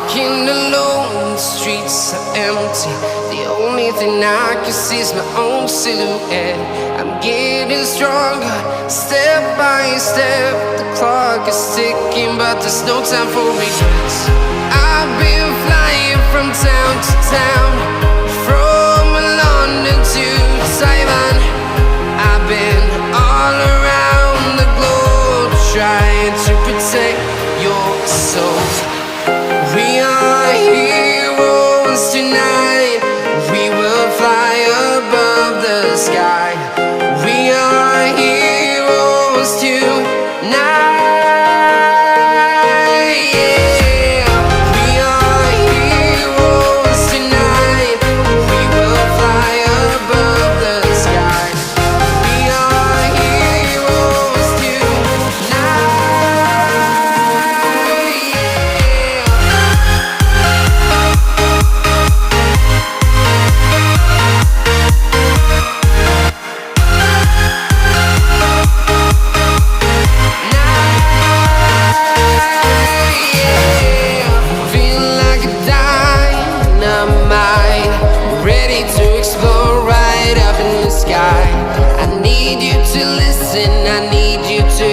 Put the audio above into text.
walking alone, the streets are empty. The only thing I can see is my own silhouette. I'm getting stronger, step by step. The clock is ticking, but there's no time for regrets. I've been flying from town to town, from London to Taiwan. I've been all around the globe, trying to protect your soul. We are heroes tonight. We will fly above the sky. We are heroes tonight. Yeah. We are heroes tonight. We will fly above the sky. We are heroes tonight. I need you to listen, I need you to